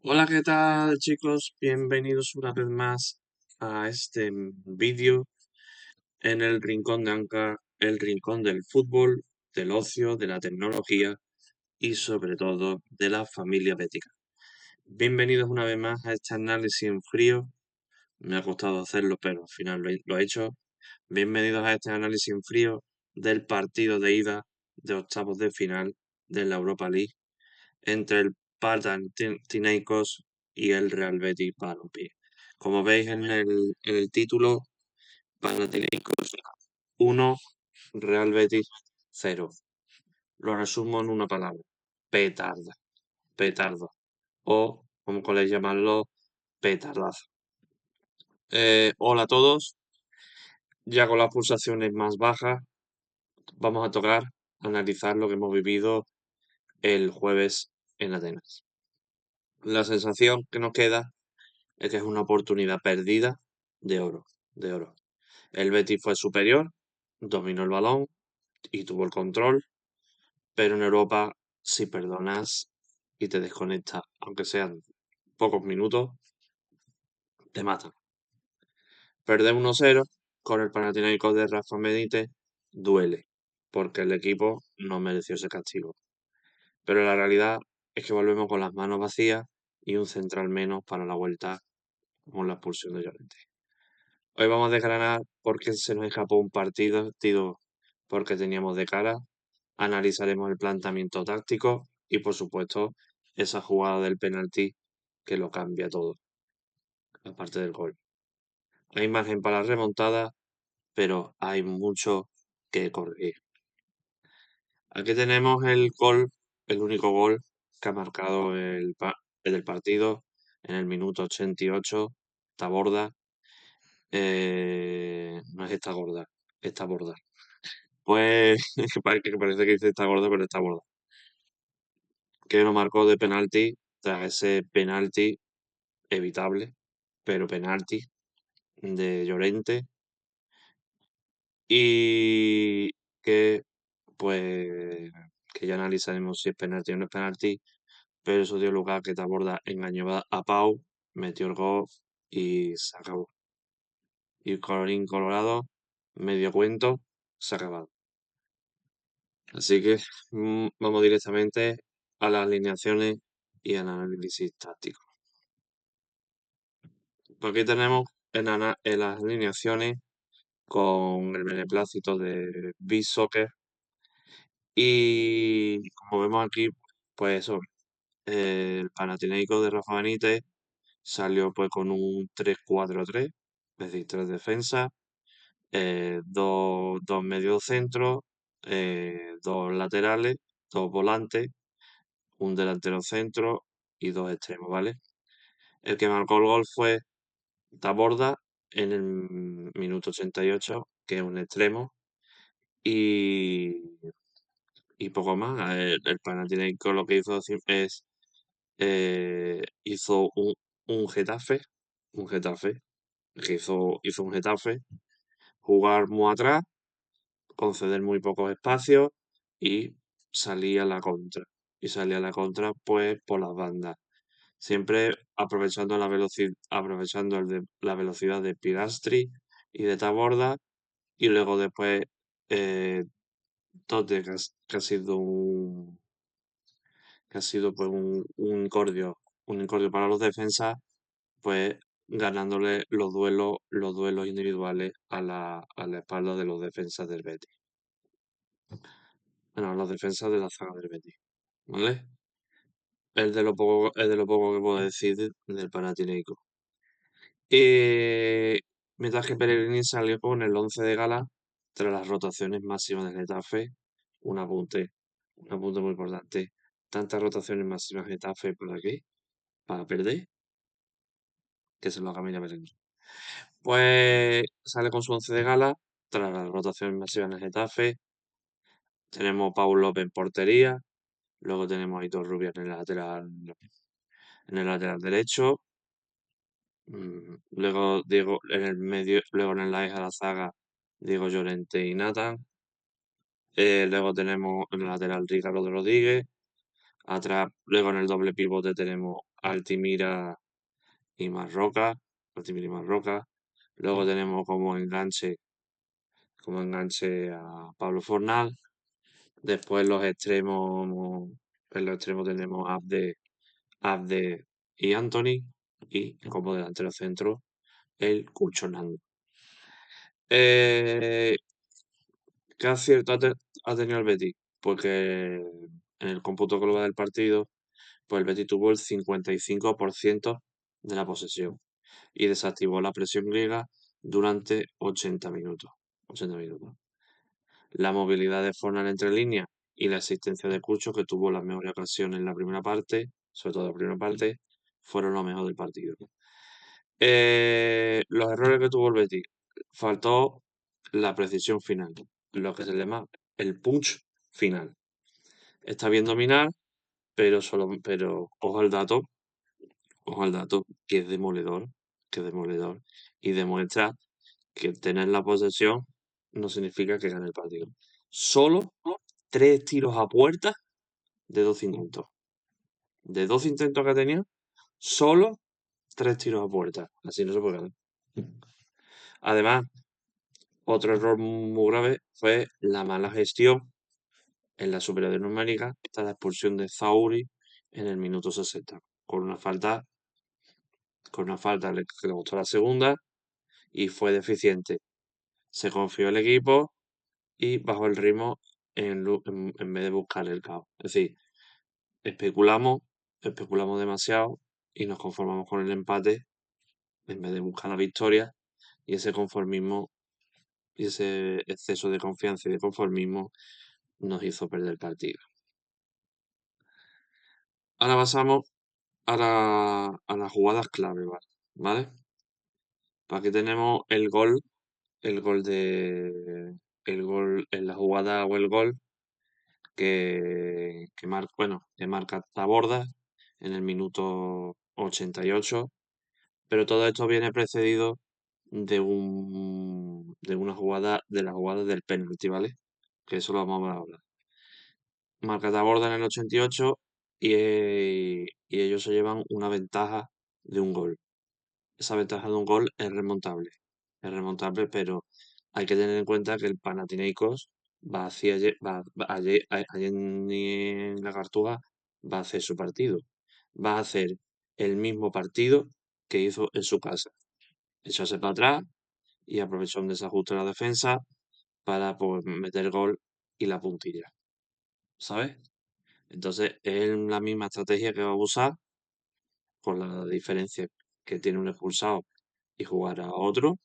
Hola, ¿qué tal, chicos? Bienvenidos una vez más a este vídeo en el rincón de Anca, el rincón del fútbol, del ocio, de la tecnología y sobre todo de la familia bética. Bienvenidos una vez más a este análisis en frío. Me ha costado hacerlo, pero al final lo he hecho. Bienvenidos a este análisis en frío del partido de ida de octavos de final de la Europa League entre el Panathinaikos y el Real Betis Balompié. Como veis en el título, Panathinaikos 1, Real Betis 0. Lo resumo en una palabra: petarda, petardo. O, como queréis llamarlo, petardazo. Hola a todos. Ya con las pulsaciones más bajas, vamos a tocar analizar lo que hemos vivido el jueves en Atenas. La sensación que nos queda es que es una oportunidad perdida de oro, de oro. El Betis fue superior, dominó el balón y tuvo el control, pero en Europa, si perdonas y te desconectas, aunque sean pocos minutos, te matan. Perder 1-0 con el Panathinaikos de Rafa Benítez duele, porque el equipo no mereció ese castigo. Pero la realidad es que volvemos con las manos vacías y un central menos para la vuelta con la expulsión de Llorente. Hoy vamos a desgranar por qué se nos escapó un partido, porque teníamos de cara. Analizaremos el planteamiento táctico y, por supuesto, esa jugada del penalti que lo cambia todo, aparte del gol. Hay margen para la remontada, pero hay mucho que corregir. Aquí tenemos el gol, el único gol que ha marcado el del partido en el minuto 88. Taborda. No es esta gorda, esta borda. Pues que parece que dice está gorda, pero está gorda. Que no marcó de penalti tras ese penalti evitable, pero penalti de Llorente. Y que, pues, que ya analizaremos si es penalti o no es penalti, pero eso dio lugar a que Taborda engañó a Pau, metió el gol y se acabó. Y colorín colorado, medio cuento, se ha acabado. Así que vamos directamente a las alineaciones y al análisis táctico. Pues aquí tenemos en las alineaciones con el beneplácito de Big Soccer y como vemos aquí, pues eso, el Panathinaikos de Rafa Benítez salió pues con un 3-4-3, es decir, tres defensas, dos medios centros, dos laterales, dos volantes, un delantero centro y dos extremos, ¿vale? El que marcó el gol fue Taborda en el minuto 88, que es un extremo, y, y poco más. El Panathinaikos lo que hizo es hizo un Getafe, un Getafe, que hizo un Getafe, jugar muy atrás, conceder muy pocos espacios y salía a la contra. Y salía a la contra, pues, por las bandas. Siempre aprovechando la velocidad de Pilastri y de Taborda, y luego después Tote, que ha sido pues un incordio para los defensas, pues ganándole los duelos individuales a la espalda de los defensas del Betis. Bueno, los defensas de la zaga del Betis, ¿vale? Es de lo poco que puedo decir del Panathinaikos. Eh, Mientras que Pellegrini salió con el 11 de gala tras las rotaciones máximas del Getafe. Un apunte, un apunte muy importante. Tantas rotaciones máximas Getafe, ¿para qué? ¿Para perder? Que se lo haga Mira Pellegrini. Pues sale con su 11 de gala tras las rotaciones máximas del Getafe. Tenemos Paul López en portería. Luego tenemos a Aitor Rubio en el lateral derecho. Luego Diego en el medio, luego en la eje de la zaga, Diego Llorente y Nathan. Luego tenemos en el lateral Ricardo Rodríguez. Atrás, luego en el doble pivote tenemos Altimira y Marroca. Altimira y Marroca. Luego tenemos como enganche a Pablo Fornal. Después en los extremos tenemos Abde y Anthony. Y como delantero centro, el Cucho Hernández. Eh, ¿Qué acierto ha tenido el Betis? Porque en el cómputo global del partido, pues el Betis tuvo el 55% de la posesión y desactivó la presión griega durante 80 minutos. 80 minutos. La movilidad de Fornal entre líneas y la existencia de Cucho, que tuvo las mejores ocasiones en la primera parte, sobre todo la primera parte, fueron lo mejor del partido. Los errores que tuvo el Betis. Faltó la precisión final, lo que se le llama el punch final. Está bien dominar, pero ojo al dato, que es demoledor, y demuestra que tener la posesión no significa que gane el partido. Solo 3 tiros a puerta de 12 intentos. De 12 intentos que tenía, solo 3 tiros a puerta. Así no se puede ganar. Además, otro error muy grave fue la mala gestión en la superioridad numérica, está la expulsión de Zauri en el minuto 60, con una falta que le gustó la segunda y fue deficiente. Se confió el equipo y bajó el ritmo en vez de buscar el caos. Es decir, especulamos, especulamos demasiado y nos conformamos con el empate en vez de buscar la victoria, y ese conformismo y ese exceso de confianza y de conformismo nos hizo perder el partido. Ahora pasamos a las jugadas clave, ¿vale? Aquí tenemos el gol en la jugada o el gol que marca Taborda en el minuto 88, pero todo esto viene precedido de la jugada del penalti, ¿vale? Que eso lo vamos a ver ahora. Marca Taborda en el 88 y ellos se llevan una ventaja de un gol. Esa ventaja de un gol es remontable. Es remontable, pero hay que tener en cuenta que el Panathinaikos va hacia allí en la Cartuja, va a hacer su partido. Va a hacer el mismo partido que hizo en su casa. Echarse para atrás y aprovechar un desajuste de la defensa para pues, meter gol y la puntilla. ¿Sabes? Entonces es la misma estrategia que va a usar, con la diferencia que tiene un expulsado y jugar a otro,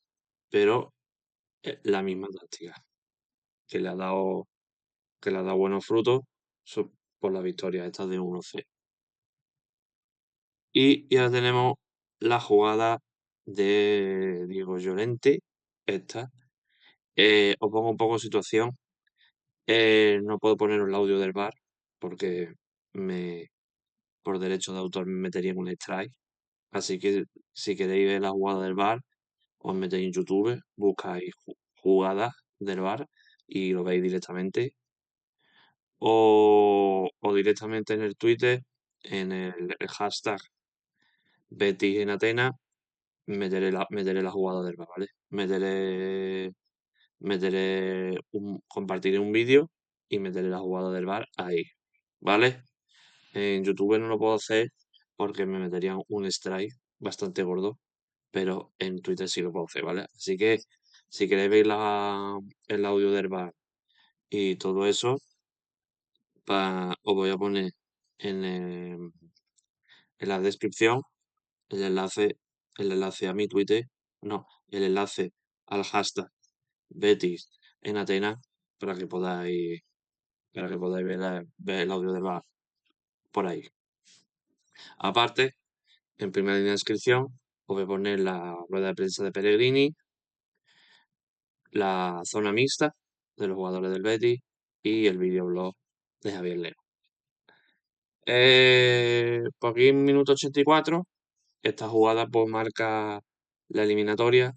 pero la misma táctica que le ha dado, que le ha dado buenos frutos por la victoria esta de 1-0. Y ya tenemos la jugada de Diego Llorente, esta. Os pongo un poco en situación. No puedo poner el audio del bar porque me, por derecho de autor me metería en un strike. Así que si queréis ver la jugada del bar, os metéis en YouTube, buscáis jugadas del bar y lo veis directamente. O directamente en el Twitter, en el hashtag Betis en Atenas, meteré la jugada del bar, ¿vale? Compartiré un vídeo y meteré la jugada del bar ahí, ¿vale? En YouTube no lo puedo hacer porque me meterían un strike bastante gordo, pero en Twitter sí lo puedo hacer, ¿vale? Así que si queréis ver el audio del bar y todo eso, os voy a poner en, el- en la descripción el enlace, el enlace a mi Twitter, no, el enlace al hashtag Betis en Atenas para que podáis, ver el audio del bar por ahí. Aparte, en primera línea de descripción os voy a poner la rueda de prensa de Pellegrini, la zona mixta de los jugadores del Betis y el videoblog de Javier Leo. Por aquí en minuto 84, esta jugada pues marca la eliminatoria.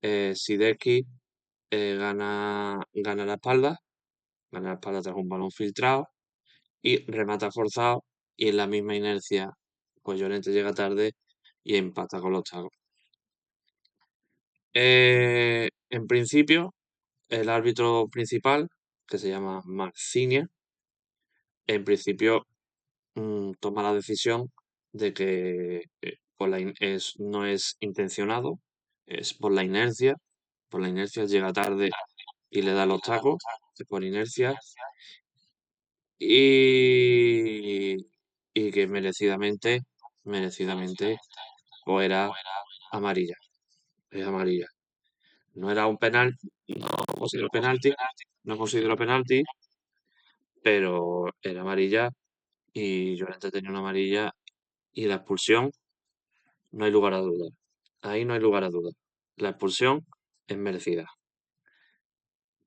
Sidesky gana la espalda tras un balón filtrado y remata forzado, y en la misma inercia pues Llorente llega tarde y empata con los tacos. En principio, el árbitro principal, que se llama Marcinia, en principio toma la decisión de que no es intencionado, es por la inercia llega tarde y le da los tacos, es por inercia, y, y que merecidamente, pues era amarilla, es amarilla. No era un penal, no considero penalti, no considero penalti, pero era amarilla y Llorente tenía una amarilla y la expulsión, no hay lugar a dudas. Ahí no hay lugar a dudas. La expulsión es merecida.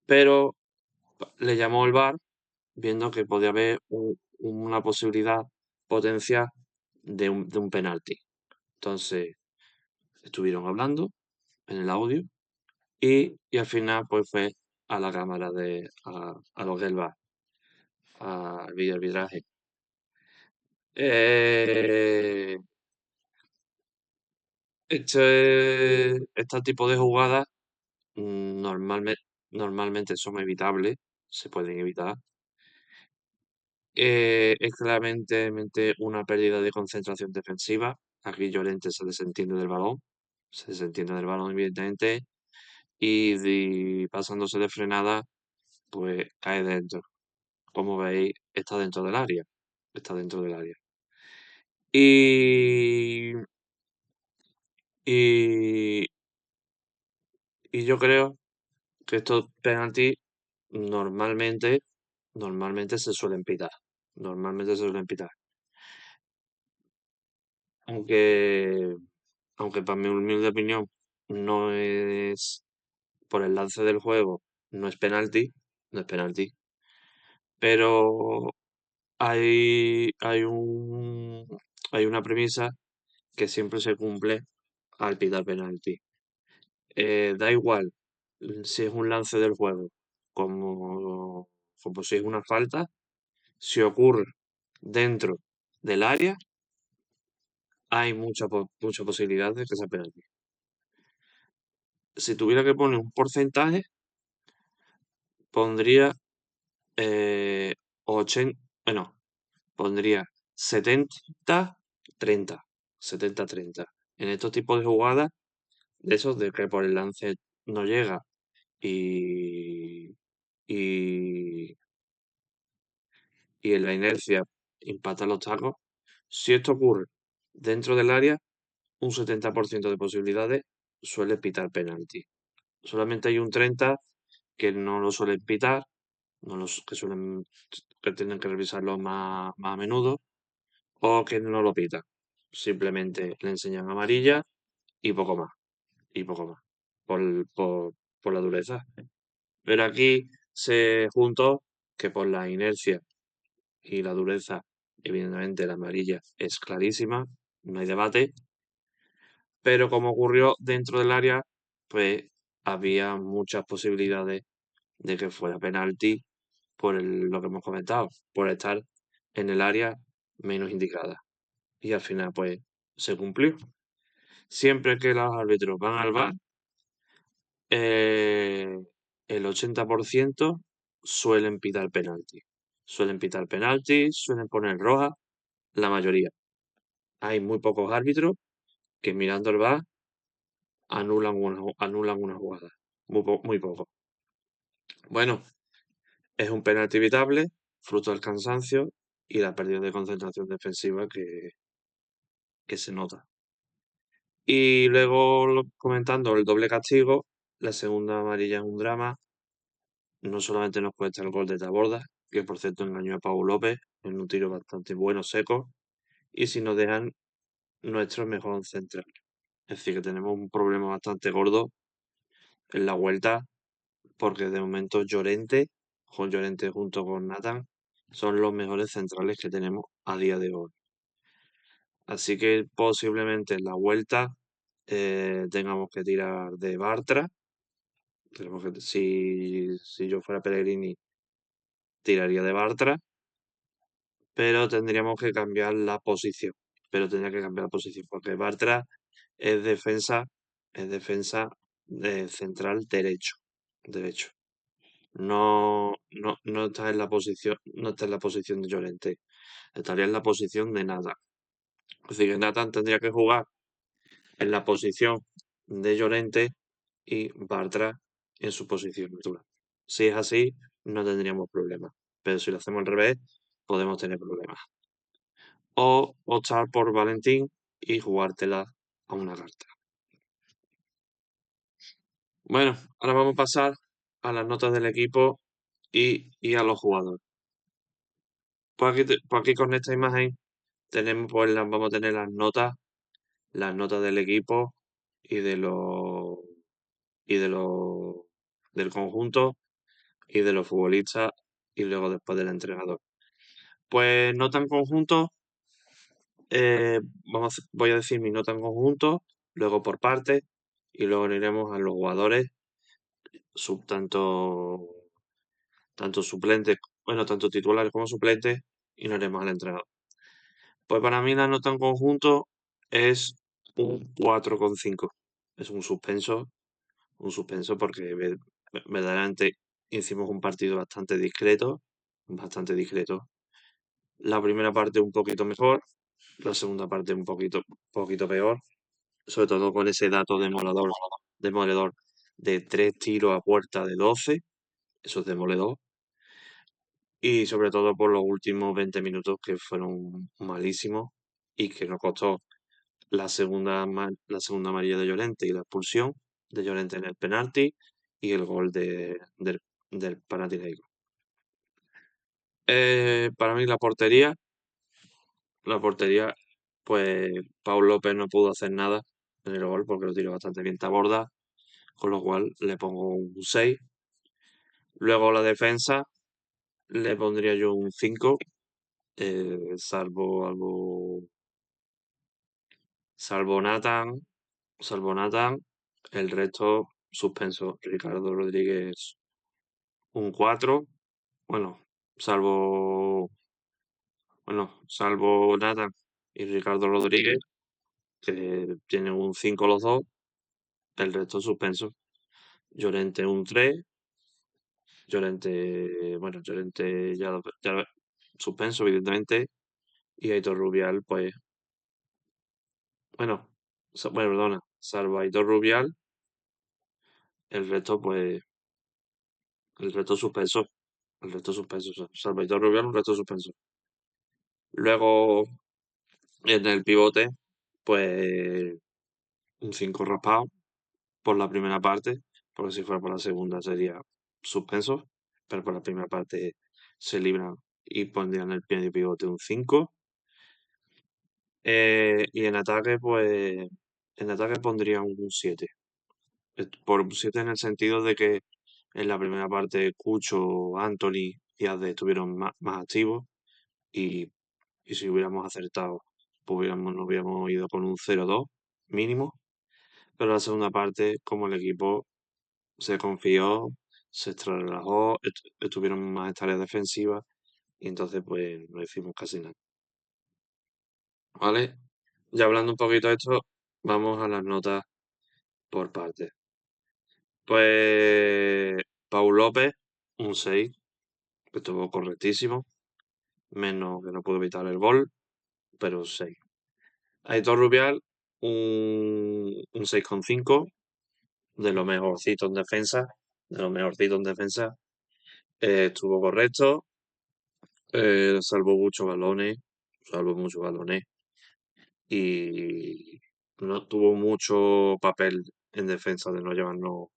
Pero le llamó el VAR viendo que podía haber una posibilidad potencial de un penalti. Entonces estuvieron hablando en el audio y al final pues fue a la cámara a lo que es el VAR, al videoarbitraje. Eh, este tipo de jugadas normalmente son evitables, se pueden evitar. Es claramente una pérdida de concentración defensiva. Aquí Llorente se desentiende del balón evidentemente, y pasándose de frenada, pues cae dentro. Como veis, está dentro del área. Está dentro del área. Y, y, y yo creo que estos penaltis normalmente, normalmente se suelen pitar. Normalmente se suelen pitar. Aunque, aunque para mi humilde opinión no es por el lance del juego, no es penalti, no es penalti. Pero hay una premisa que siempre se cumple al pitar penalti. Da igual si es un lance del juego como, como si es una falta, si ocurre dentro del área, hay mucha posibilidad de que sea penalti. Si tuviera que poner un porcentaje, pondría 80, bueno, pondría 70-30, 70-30. En estos tipos de jugadas, de esos de que por el lance no llega y, y, y en la inercia impacta los tacos, si esto ocurre dentro del área, un 70% de posibilidades suele pitar penalti. Solamente hay un 30 que no lo suelen pitar, que tienen que revisarlo más a menudo, o que no lo pitan. Simplemente le enseñan amarilla y poco más, y poco más, por, por la dureza. Pero aquí se juntó que por la inercia y la dureza, evidentemente la amarilla es clarísima, no hay debate, pero como ocurrió dentro del área, pues había muchas posibilidades de que fuera penalti por lo que hemos comentado, por estar en el área menos indicada. Y al final, pues, se cumplió. Siempre que los árbitros van al VAR, eh, el 80% suelen pitar penalti. Suelen pitar penalti, suelen poner roja, la mayoría. Hay muy pocos árbitros que mirando el VAR anulan una jugada. Muy poco. Bueno, es un penalti evitable, fruto del cansancio y la pérdida de concentración defensiva que se nota. Y luego, comentando el doble castigo, la segunda amarilla es un drama. No solamente nos cuesta el gol de Taborda, que por cierto engañó a Pau López en un tiro bastante bueno, seco, y si nos dejan nuestro mejor central. Es decir, que tenemos un problema bastante gordo en la vuelta, porque de momento Llorente junto con Nathan, son los mejores centrales que tenemos a día de hoy. Así que posiblemente en la vuelta tengamos que tirar de Bartra. Si yo fuera Pellegrini, tiraría de Bartra, pero tendríamos que cambiar la posición. pero tendría que cambiar la posición, porque Bartra es defensa de central derecho. No está en la posición, no está en la posición de Llorente, estaría en la posición de Nathan. Es decir, que Nathan tendría que jugar en la posición de Llorente y Bartra en su posición natural. Si es así, no tendríamos problemas. Pero si lo hacemos al revés, podemos tener problemas. O optar por Valentín y jugártela a una carta. Bueno, ahora vamos a pasar a las notas del equipo y a los jugadores. Pues aquí con esta imagen tenemos, pues vamos a tener las notas del equipo y de los y de los del conjunto y de los futbolistas y luego después del entrenador. Pues nota en conjunto, voy a decir mi nota en conjunto, luego por parte y luego iremos a los jugadores, tanto suplentes, bueno, tanto titulares como suplentes y nos iremos al entrenador. Pues para mí la nota en conjunto es un 4,5. Es un suspenso porque verdaderamente hicimos un partido bastante discreto. La primera parte un poquito mejor, la segunda parte un poquito peor, sobre todo con ese dato demoledor de 3 tiros a puerta de 12, eso es demoledor, y sobre todo por los últimos 20 minutos que fueron malísimos y que nos costó la segunda amarilla de Llorente y la expulsión de Llorente en el penalti y el gol del Panathinaikos. Para mí la portería, pues Pau López no pudo hacer nada en el gol porque lo tiró bastante bien Taborda, con lo cual le pongo un 6. Luego la defensa le pondría yo un 5, salvo salvo Nathan, el resto suspenso. Ricardo Rodríguez un 4, bueno, salvo salvo Nathan y Ricardo Rodríguez, que tienen un 5 los dos, el resto suspenso. Llorente un 3, Llorente ya suspenso, evidentemente, y Aitor Rubial, pues, bueno, perdona, salvo Aitor Rubial, el resto, pues, el resto suspenso, salvo Aitor Rubial, un resto suspenso. Luego, en el pivote, pues, un 5 raspado por la primera parte, porque si fuera por la segunda sería suspenso, pero por la primera parte se libran y pondrían el pie de pivote un 5. Y en ataque pondría un 7. Por 7 en el sentido de que en la primera parte Cucho, Anthony y Ade estuvieron más activos y, y si hubiéramos acertado, pues nos hubiéramos ido con un 0-2 mínimo. Pero la segunda parte, como el equipo se confió, se relajó, estuvieron más en tareas defensivas y entonces pues no hicimos casi nada. ¿Vale? Ya hablando un poquito de esto, vamos a las notas por parte. Pues Paul López, un 6, que estuvo correctísimo, menos que no pudo evitar el gol, pero un 6. Aitor Rubial, un 6,5, de lo mejorcito en defensa, estuvo correcto, salvó muchos balones y no tuvo mucho papel en defensa de no llevarnos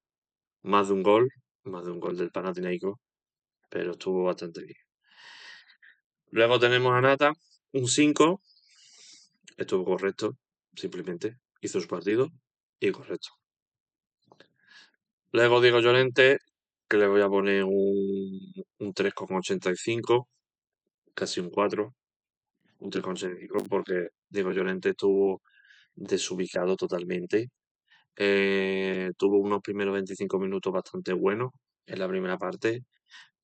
más de un gol, más de un gol del Panathinaikos, pero estuvo bastante bien. Luego tenemos a Nata, un 5, estuvo correcto, simplemente hizo su partido y correcto. Luego Diego Llorente, que le voy a poner un 3,85, casi un 4, un 3,85 porque Diego Llorente estuvo desubicado totalmente. Tuvo unos primeros 25 minutos bastante buenos en la primera parte,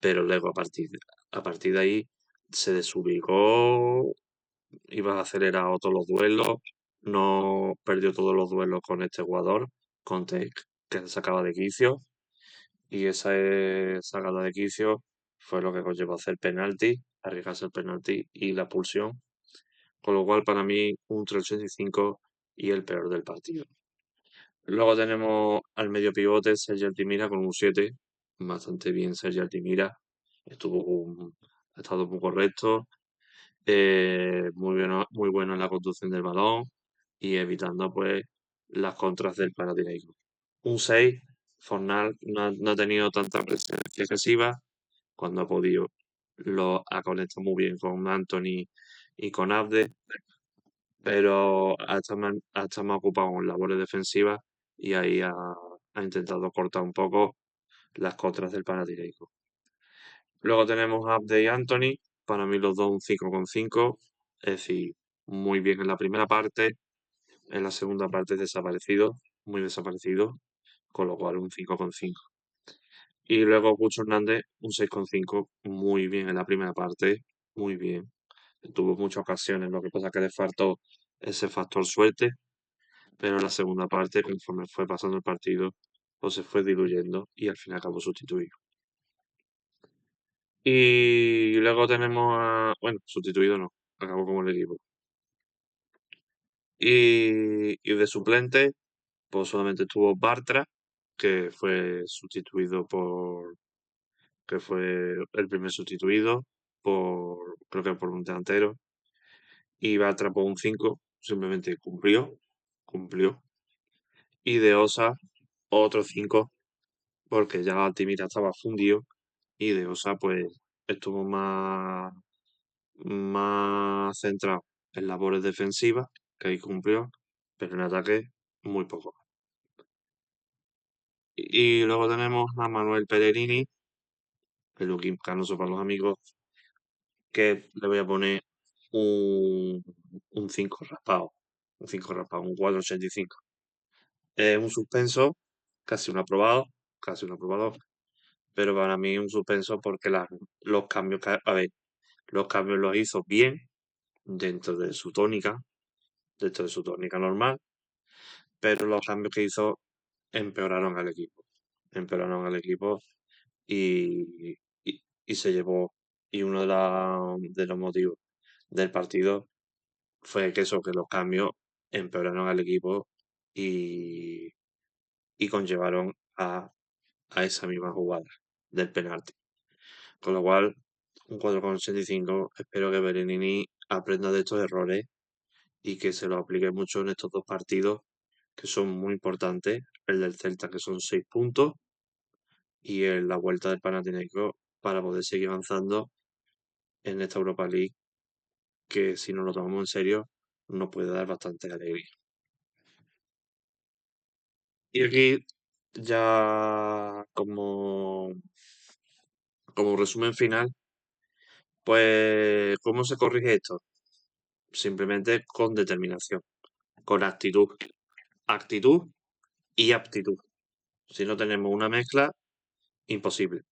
pero luego a partir de ahí se desubicó iba acelerado todos los duelos, no perdió todos los duelos con este jugador, con Tech, que se sacaba de quicio, y esa sacada de quicio fue lo que conllevó a hacer penalti, arriesgarse el penalti y la expulsión, con lo cual para mí un 3,85 y el peor del partido. Luego tenemos al medio pivote Sergio Altimira con un 7, bastante bien Sergio Altimira, ha estado muy correcto, muy bueno en la conducción del balón y evitando pues las contras del Panathinaikos. Un 6, Fornal no ha tenido tanta presencia excesiva cuando ha podido. Lo ha conectado muy bien con Anthony y con Abde, pero ha estado más ocupado en labores defensivas y ahí ha intentado cortar un poco las contras del Panathinaikos. Luego tenemos a Abde y Anthony, para mí los dos un 5,5, es decir, muy bien en la primera parte, en la segunda parte desaparecido, muy desaparecido, con lo cual un 5,5. Y luego Cucho Hernández un 6,5, muy bien en la primera parte, muy bien. Tuvo muchas ocasiones, lo que pasa es que le faltó ese factor suerte, pero en la segunda parte, conforme fue pasando el partido, pues se fue diluyendo y al final acabó sustituido. Y luego tenemos bueno, sustituido no, acabó como el equipo. Y de suplente, pues solamente estuvo Bartra, que fue sustituido que fue el primer sustituido creo que por un delantero. Y Bartra por un 5, simplemente cumplió. Y de Osa, otro 5, porque ya Altimira estaba fundido y de Osa pues estuvo más centrado en labores defensivas, que ahí cumplió, pero en ataque muy poco. Y luego tenemos a Manuel Pellegrini, Peluquín Canoso para los amigos, que le voy a poner un 5 raspado, un 4,85. Es un suspenso, casi un aprobado, pero para mí un suspenso porque los cambios, a ver, los cambios los hizo bien dentro de su tónica, dentro de su tónica normal, pero los cambios que hizo empeoraron al equipo. Empeoraron al equipo y se llevó. Y uno de los motivos del partido fue que los cambios empeoraron al equipo y, y conllevaron a esa misma jugada del penalti. Con lo cual, un 4,85, espero que Berenini aprenda de estos errores y que se lo aplique mucho en estos dos partidos que son muy importantes, el del Celta que son 6 puntos y en la vuelta del Panathinaikos para poder seguir avanzando en esta Europa League que si no lo tomamos en serio nos puede dar bastante alegría. Y aquí ya como resumen final, pues ¿cómo se corrige esto? Simplemente con determinación, con actitud. Actitud y aptitud. Si no tenemos una mezcla, imposible.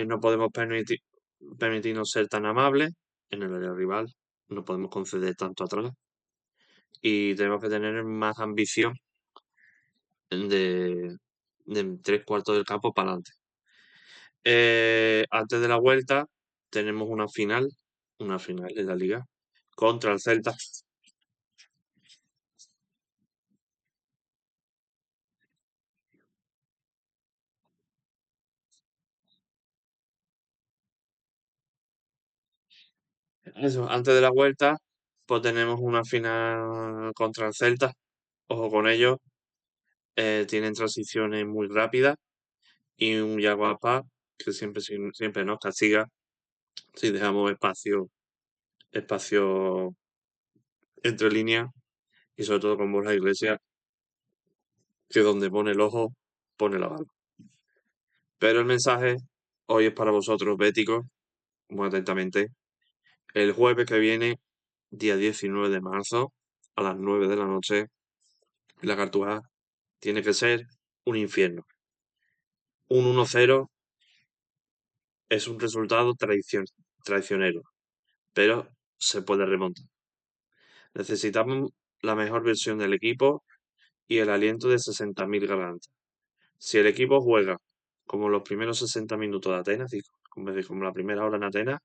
No podemos permitirnos ser tan amables en el área rival, no podemos conceder tanto atrás y tenemos que tener más ambición de 3/4 del campo para adelante. Antes de la vuelta tenemos una final de la liga contra el Celta. Eso, antes de la vuelta, pues tenemos una final contra el Celta. Ojo con ellos, tienen transiciones muy rápidas y un Yago Aspas que siempre nos castiga si dejamos espacio entre líneas y sobre todo con Borja Iglesias, que donde pone el ojo, pone la bala. Pero el mensaje hoy es para vosotros, béticos, muy atentamente. El jueves que viene, día 19 de marzo, a las 9 de la noche, la Cartuja tiene que ser un infierno. Un 1-0 es un resultado traicionero, pero se puede remontar. Necesitamos la mejor versión del equipo y el aliento de 60.000 gargantas. Si el equipo juega como los primeros 60 minutos de Atenas, como la primera hora en Atenas,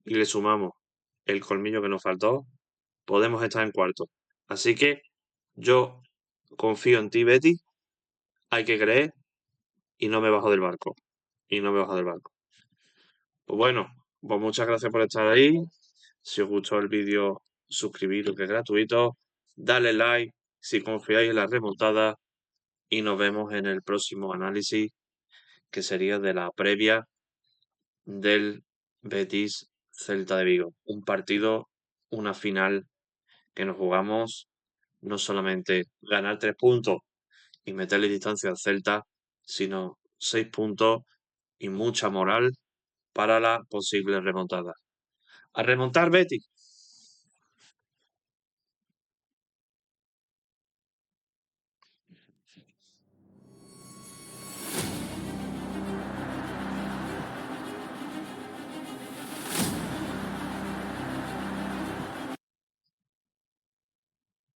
y le sumamos el colmillo que nos faltó, podemos estar en cuarto. Así que yo confío en ti, Betty. Hay que creer y no me bajo del barco. Y no me bajo del barco. Pues bueno, pues muchas gracias por estar ahí. Si os gustó el vídeo, suscribiros que es gratuito. Dale like si confiáis en la remontada. Y nos vemos en el próximo análisis, que sería de la previa del Betis Celta de Vigo. Un partido, una final que nos jugamos no solamente ganar 3 puntos y meterle distancia al Celta, sino 6 puntos y mucha moral para la posible remontada. ¡A remontar, Betis!